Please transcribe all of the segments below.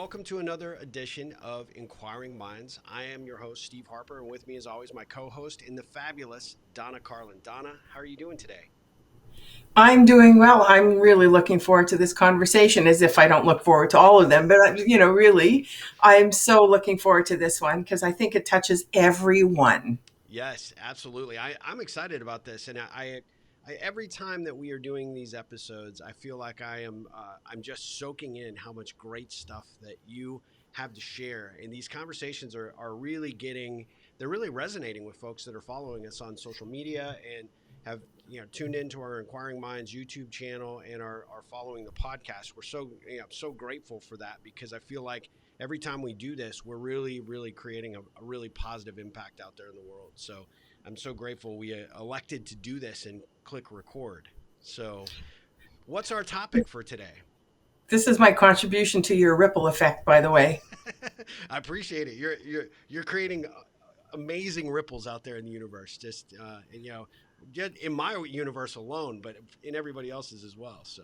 welcome to another edition of Inquiring Minds. I am your host, Steve Harper, and with me, as always, my co host in the fabulous Donna Carlin. Donna, how are you doing today? I'm doing well. I'm really looking forward to this conversation, as if I don't look forward to all of them. But, really, I'm so looking forward to this one because I think it touches everyone. Yes, absolutely. I'm excited about this, and every time that we are doing these episodes, I feel like I'm just soaking in how much great stuff that you have to share, and these conversations are really they're really resonating with folks that are following us on social media and have tuned into our Inquiring Minds YouTube channel and are following the podcast. We're so grateful for that because I feel like every time we do this, we're really creating a really positive impact out there in the world. So I'm so grateful we elected to do this and click record. So what's our topic for today? This is my contribution to your ripple effect, by the way. I appreciate it. You're creating amazing ripples out there in the universe. Just in my universe alone, but in everybody else's as well. So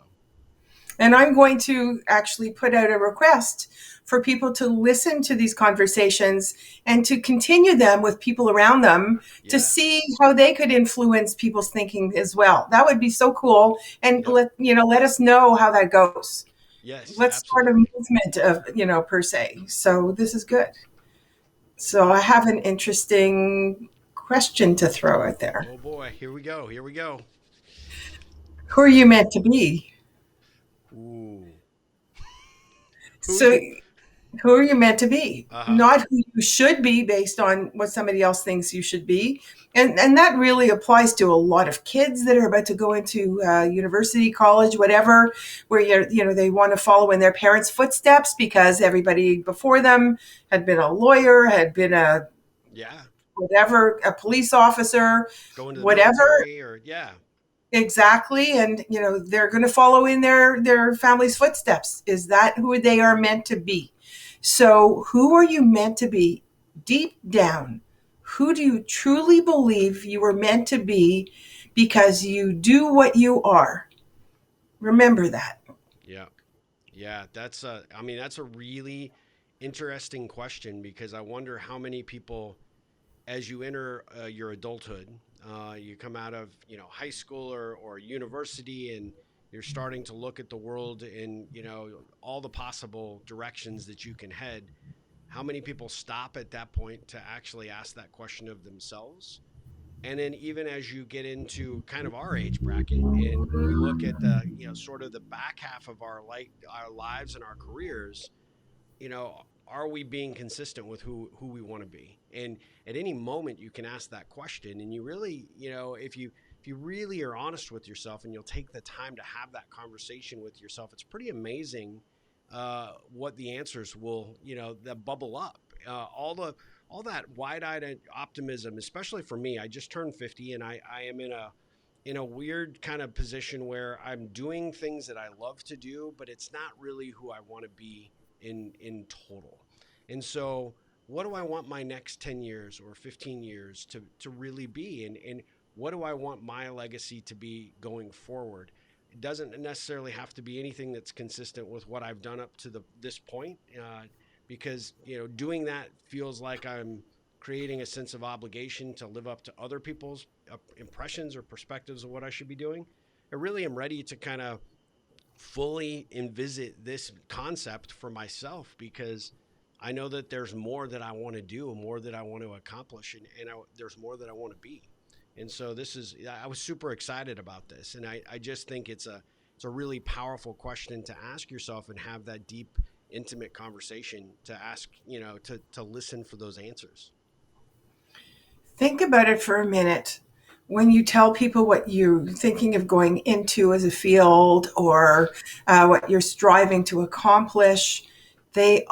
And I'm going to actually put out a request for people to listen to these conversations and to continue them with people around them to yeah, see how they could influence people's thinking as well. That would be so cool. And yep, let us know how that goes. yes, Let's start a absolutely. movement of, per se. So this is good. So I have an interesting question to throw out there. Oh boy, here we go. Here we go. Who are you meant to be? Ooh, who So you? who are you meant to be? Uh huh. Not who you should be based on what somebody else thinks you should be. And that really applies to a lot of kids that are about to go into university, college, whatever, where they want to follow in their parents' footsteps because everybody before them had been a lawyer, had been a Yeah, whatever, a police officer, going to the whatever. military or yeah. Exactly. And, they're going to follow in their family's footsteps. Is that who they are meant to be? So, who are you meant to be deep down? Who do you truly believe you were meant to be because you do what you are? Remember that. Yeah. Yeah, that's a really interesting question because I wonder how many people, as you enter your adulthood, you come out of, high school or university and you're starting to look at the world in, all the possible directions that you can head. How many people stop at that point to actually ask that question of themselves? And then even as you get into kind of our age bracket and we look at the, sort of the back half of our lives and our careers, are we being consistent with who we want to be? And at any moment you can ask that question and you really, if you really are honest with yourself and you'll take the time to have that conversation with yourself, it's pretty amazing what the answers will, that bubble up. All that wide-eyed optimism, especially for me. I just turned 50, and I am in a weird kind of position where I'm doing things that I love to do, but it's not really who I want to be in total. And so, what do I want my next 10 years or 15 years to really be? And what do I want my legacy to be going forward? It doesn't necessarily have to be anything that's consistent with what I've done up to this point, because doing that feels like I'm creating a sense of obligation to live up to other people's impressions or perspectives of what I should be doing. I really am ready to kind of fully envisit this concept for myself because I know that there's more that I want to do, more that I want to accomplish, and there's more that I want to be. And so I was super excited about this. And I just think it's a really powerful question to ask yourself and have that deep, intimate conversation to ask, to listen for those answers. Think about it for a minute. When you tell people what you're thinking of going into as a field or what you're striving to accomplish, they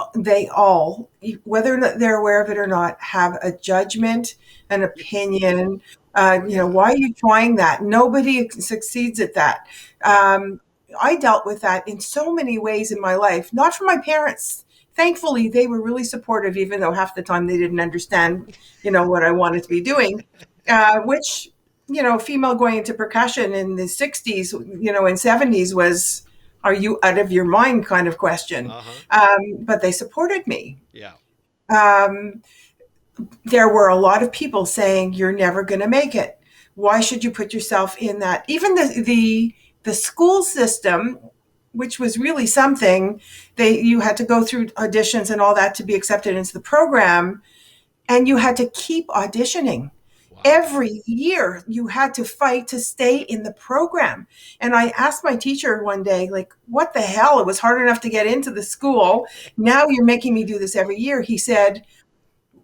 all, whether or not they're aware of it or not, have a judgment, an opinion. Oh yeah. Why are you trying that? Nobody succeeds at that. Yeah. Um, I dealt with that in so many ways in my life, not from my parents. Thankfully, they were really supportive, even though half the time they didn't understand, what I wanted to be doing. Which, female going into percussion in the '60s, and '70s was are you out of your mind kind of question. Uh-huh. But they supported me. Yeah. Um, there were a lot of people saying, you're never going to make it. Why should you put yourself in that? Even the school system, which was really something, you had to go through auditions and all that to be accepted into the program, and you had to keep auditioning. Wow. Every year you had to fight to stay in the program. And I asked my teacher one day, like, what the hell? It was hard enough to get into the school. Now you're making me do this every year. He Yeah. said,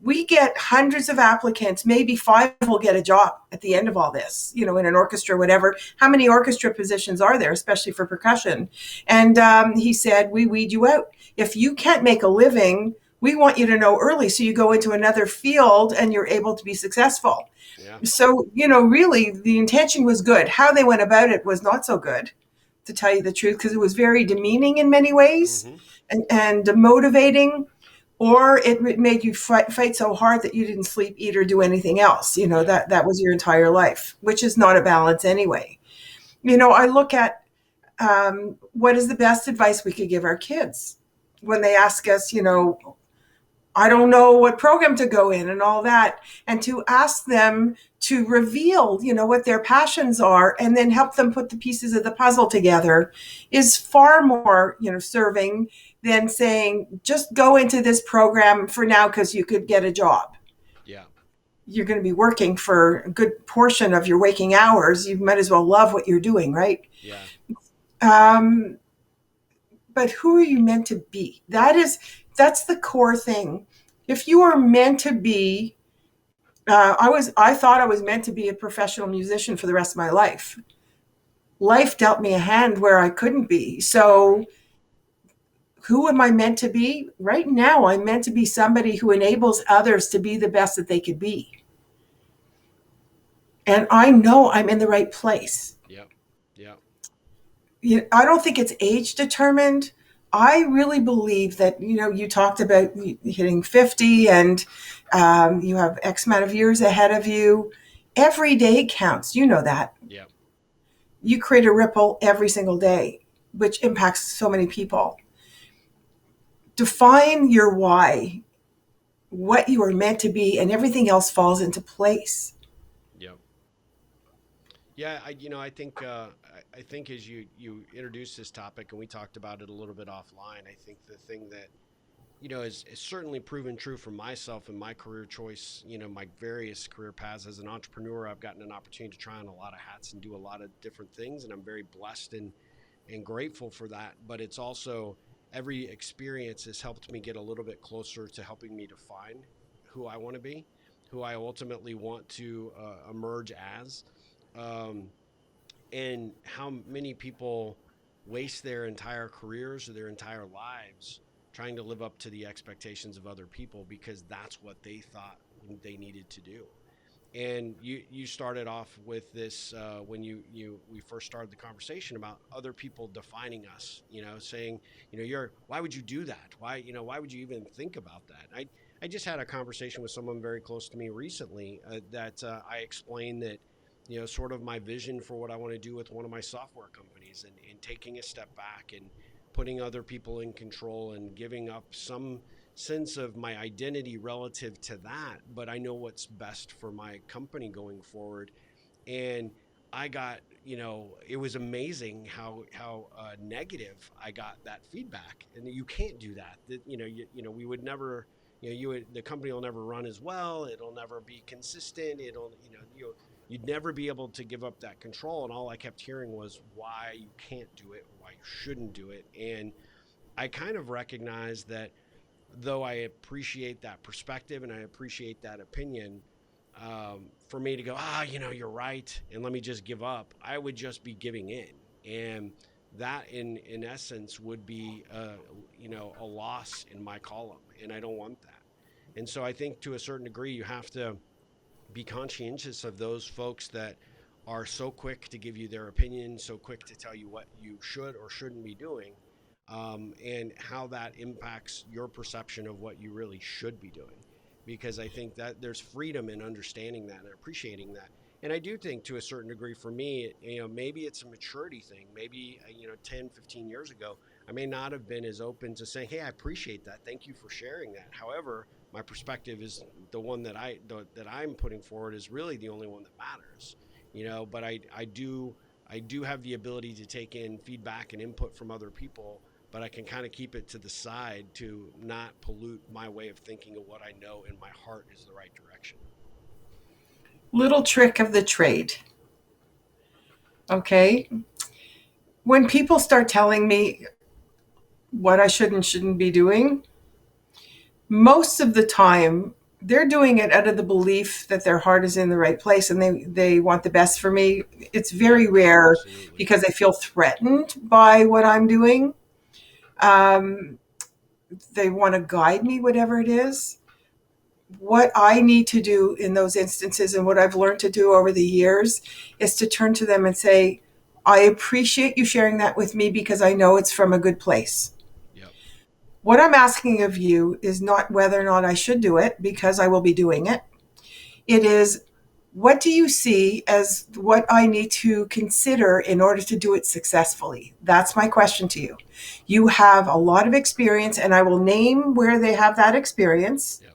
we get hundreds of applicants, maybe five will get a job at the end of all this, in an orchestra, whatever. How many orchestra positions are there, especially for percussion? And he said, we weed you out. If you can't make a living, we want you to know early so you go into another field and you're able to be successful. Yeah. So, really, the intention was good. How they went about it was not so good, to tell you the truth, because it was very demeaning in many ways, Mm-hmm. and demotivating, or it made you fight so hard that you didn't sleep, eat, or do anything else. Yeah. That was your entire life, which is not a balance anyway. I look at, what is the best advice we could give our kids when they ask us, I don't know what program to go in and all that, and to ask them to reveal, what their passions are, and then help them put the pieces of the puzzle together, is far more, serving than saying, just go into this program for now because you could get a job. Yeah. You're going to be working for a good portion of your waking hours. You might as well love what you're doing, right? Yeah. Um, but who are you meant to be? That's the core thing. If you are meant to be, I thought I was meant to be a professional musician for the rest of my life. Life dealt me a hand where I couldn't be. So Right. who am I meant to be? Right now, I'm meant to be somebody who enables others to be the best that they could be. And I know I'm in the right place. Yep. Yep. I don't think it's age determined. I really believe that, you talked about hitting 50, and you have X amount of years ahead of you. Every day counts. You know that. Yep. You create a ripple every single day, which impacts so many people. Define your why, what you are meant to be, and everything else falls into place. Yep. Yeah, I think, I think as you introduced this topic and we talked about it a little bit offline, I think the thing that is certainly proven true for myself and my career choice. My various career paths as an entrepreneur, I've gotten an opportunity to try on a lot of hats and do a lot of different things, and I'm very blessed and grateful for that. But it's also every experience has helped me get a little bit closer to helping me define who I want to be, who I ultimately want to emerge as. Um, and how many people waste their entire careers or their entire lives trying to live up to the expectations of other people because that's what they thought they needed to do. And you started off with this when you we first started the conversation about other people defining us, saying, you're why would you do that? Why would you even think about that? I just had a conversation with someone very close to me recently that I explained that sort of my vision for what I want to do with one of my software companies, and taking a step back and putting other people in control and giving up some sense of my identity relative to that, but I know what's best for my company going forward. And I got, it was amazing how negative I got that feedback, and you can't do that. That we would never, the company will never run as well. It'll never be consistent. It'll, you'd never be able to give up that control. And all I kept hearing was why you can't do it, why you shouldn't do it. And I kind of recognized that though I appreciate that perspective and I appreciate that opinion, for me to go, you're right, and let me just give up, I would just be giving in, and that in essence would be a loss in my column, and I don't want that. And so I think to a certain degree you have to be conscientious of those folks that are so quick to give you their opinion, so quick to tell you what you should or shouldn't be doing, and how that impacts your perception of what you really should be doing. Because I think that there's freedom in understanding that and appreciating that. And I do think to a certain degree for me, maybe it's a maturity thing. Maybe, 10, 15 years ago, I may not have been as open to saying, hey, I appreciate that. Thank you for sharing that. However, my perspective is the one that I'm putting forward is really the only one that matters, but I do have the ability to take in feedback and input from other people, but I can kind of keep it to the side to not pollute my way of thinking of what I know in my heart is the right direction. Little trick of the trade. Okay. When people start telling me what I should and shouldn't be doing, most of the time they're doing it out of the belief that their heart is in the right place and they want the best for me. It's very Yep, rare absolutely. because I feel threatened by what I'm doing. Um, they want to guide me, whatever it is. What I need to do in those instances and what I've learned to do over the years is to turn to them and say, I appreciate you sharing that with me because I know it's from a good place. Yep. What I'm asking of you is not whether or not I should do it because I will be doing it. It is, what do you see as what I need to consider in order to do it successfully? That's my question to you. You have a lot of experience, and I will name where they have that experience. Yep.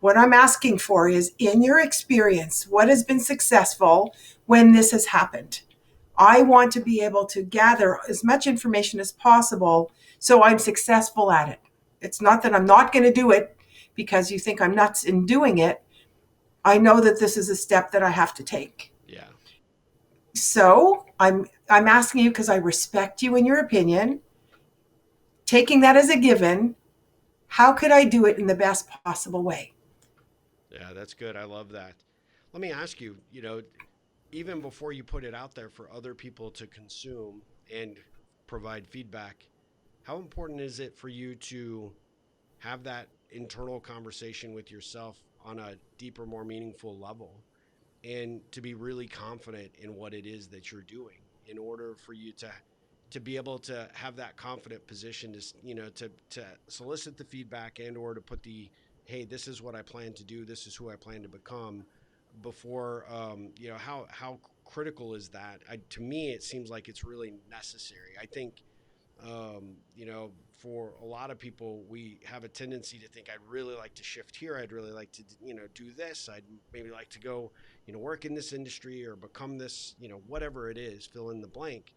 What I'm asking for is, in your experience, what has been successful when this has happened? I want to be able to gather as much information as possible so I'm successful at it. It's not that I'm not going to do it because you think I'm nuts in doing it. I know that this is a step that I have to take. Yeah. So I'm asking you because I respect you and your opinion. Taking that as a given, how could I do it in the best possible way? Yeah, that's good. I love that. Let me ask you, even before you put it out there for other people to consume and provide feedback, how important is it for you to have that internal conversation with yourself on a deeper, more meaningful level and to be really confident in what it is that you're doing in order for you to be able to have that confident position to to solicit the feedback and or to put the, hey, this is what I plan to do, this is who I plan to become before, how critical is that? To me it seems like it's really necessary. I think, for a lot of people, we have a tendency to think, I'd really like to shift here. I'd really like to, do this. I'd maybe like to go, work in this industry or become this, whatever it is, fill in the blank.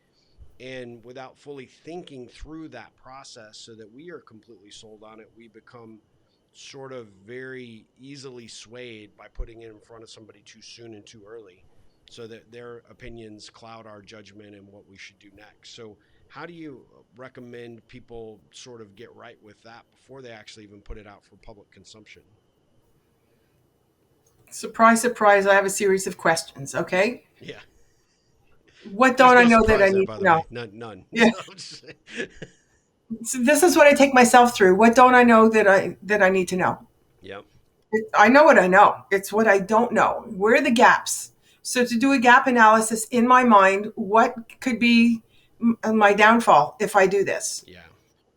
And without fully thinking through that process so that we are completely sold on it, we become sort of very easily swayed by putting it in front of somebody too soon and too early so that their opinions cloud our judgment and what we should do next. So, how do you recommend people sort of get right with that before they actually even put it out for public consumption? Surprise, surprise, I have a series of questions, okay? Yeah. What There's don't I no know that I surprise there, need by to the know? way. None. Yeah. So this is what I take myself through. What don't I know that I need to know? Yep. I know what I know. It's what I don't know. Where are the gaps? So to do a gap analysis in my mind, what could be my downfall if I do this? Yeah.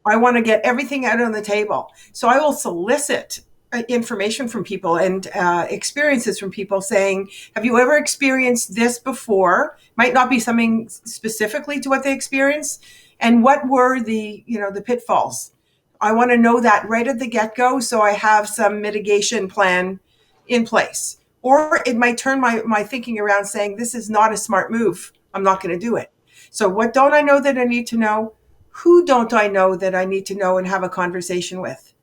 I want to get everything out on the table. So I will solicit information from people and experiences from people saying, have you ever experienced this before? Might not be something specifically to what they experienced. And what were the pitfalls? I want to know that right at the get go so I have some mitigation plan in place. Or it might turn my thinking around saying, this is not a smart move. I'm not Yeah. going to do it. So, what don't I know that I need to know? Who don't I know that I need to know and have a conversation with?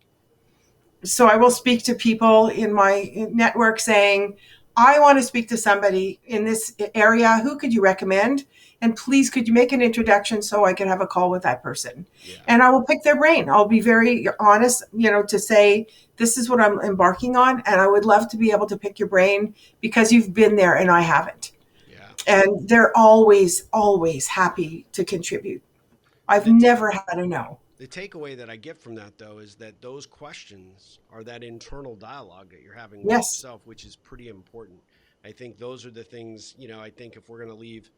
So I will speak to people in my network saying, I want to speak to somebody in this area. Who could you recommend? And please, could you make an introduction so I can have a call with that person? Yeah. And I will pick their brain. I'll be very honest, to say, this is what I'm embarking on. And I would love to be able to pick your brain because you've been there and I haven't. Yeah. And they're always, always happy to contribute. Well, I've never had a no. the takeaway that I get from that, though, is that those questions are that internal dialogue that you're having with Yes. yourself, which is pretty important. I think those are the things, I think if we're going to leave,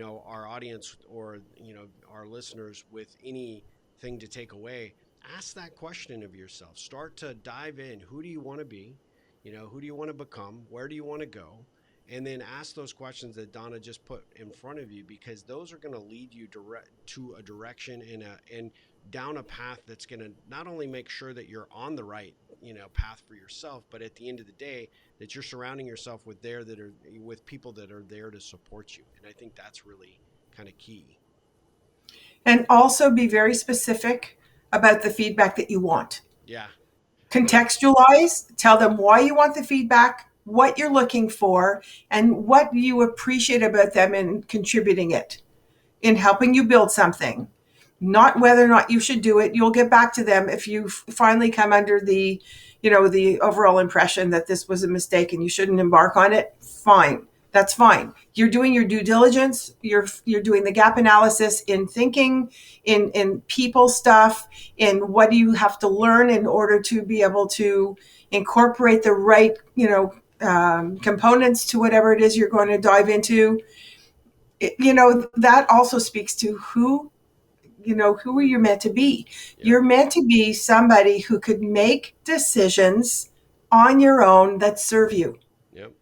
our audience or, our listeners with anything to take away, ask that question of yourself. Start to dive in. Who do you want to be? Who do you want to become? Where do you want to go? and then ask those questions that Donna just put in front of you, because those are going to lead you direct to a direction and down a path that's going to not only make sure that you're on the right, path for yourself, but at the end of the day, that you're surrounding yourself with people that are there to support you. And I think that's really kind of key. And also be very specific about the feedback that you want. Yeah. Yeah. Contextualize, tell them why you want the feedback, what you're looking for, and what you appreciate about them in contributing it, in helping you build something. Not whether or not you should do it. You'll get back to them if you finally come under the overall impression that this was a mistake and you shouldn't embark on it. Fine. That's fine. You're doing your due diligence. You're doing the gap analysis in thinking, in people stuff, in what do you have to learn in order to be able to incorporate the right, components to whatever it is you're going to dive into. That also speaks to who are you meant to be. Yep. You're meant to be somebody who could make decisions on your own that serve you Yep.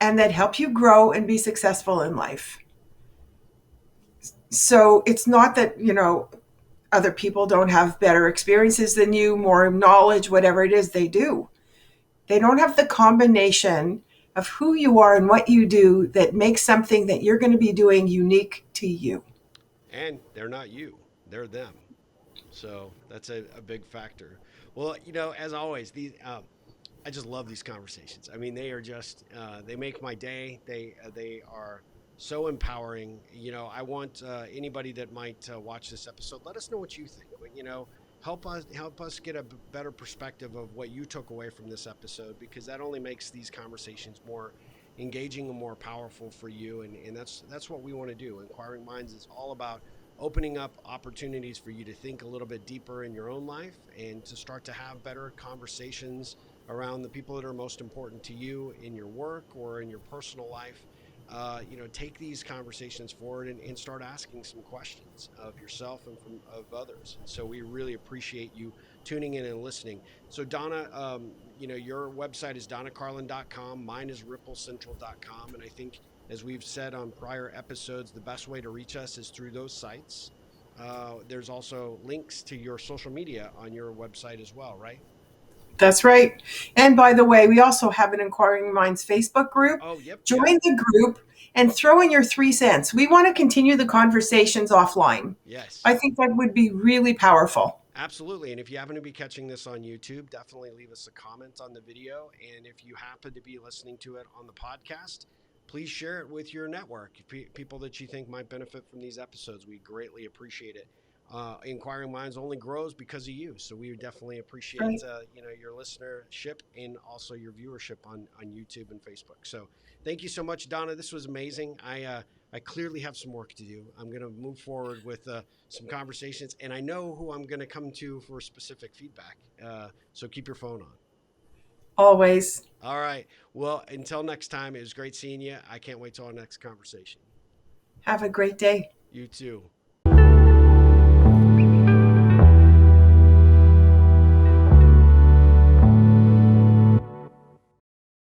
and that help you grow and be successful in life. So it's not that other people don't have better experiences than you, more knowledge, whatever it is they do. They don't have the combination of who you are and what you do that makes something that you're going to be doing unique to you. And they're not you, they're them. So that's a big factor. Well, as always, I just love these conversations. I mean, they are just they make my day. They are so empowering. I want anybody that might watch this episode, let us know what you think. Help us get a better perspective of what you took away from this episode, because that only makes these conversations more engaging and more powerful for you. And that's what we want to do. Inquiring Minds is all about opening up opportunities for you to think a little bit deeper in your own life and to start to have better conversations around the people that are most important to you in your work or in your personal life. Take these conversations forward and start asking some questions of yourself and of others. And so we really appreciate you tuning in and listening. So Donna, your website is donnacarlin.com. Mine is ripplecentral.com. And I think, as we've said on prior episodes, the best way to reach us is through those sites. There's also links to your social media on your website as well, right? That's right. And by the way, we also have an Inquiring Minds Facebook group. Oh, yep, Join yep. the group and throw in your 3 cents. We want to continue the conversations offline. Yes. I think that would be really powerful. Absolutely. And if you happen to be catching this on YouTube, definitely leave us a comment on the video. And if you happen to be listening to it on the podcast, please share it with your network, people that you think might benefit from these episodes. We greatly appreciate it. Inquiring Minds only grows because of you, so we would definitely appreciate Right. your listenership and also your viewership on YouTube and Facebook. So thank you so much, Donna. This was amazing. I clearly have some work to do. I'm going to move forward with some conversations, and I know who I'm going to come to for specific feedback. So keep your phone on. Always. All right. Well, until next time, it was great seeing you. I can't wait till our next conversation. Have a great day. You too.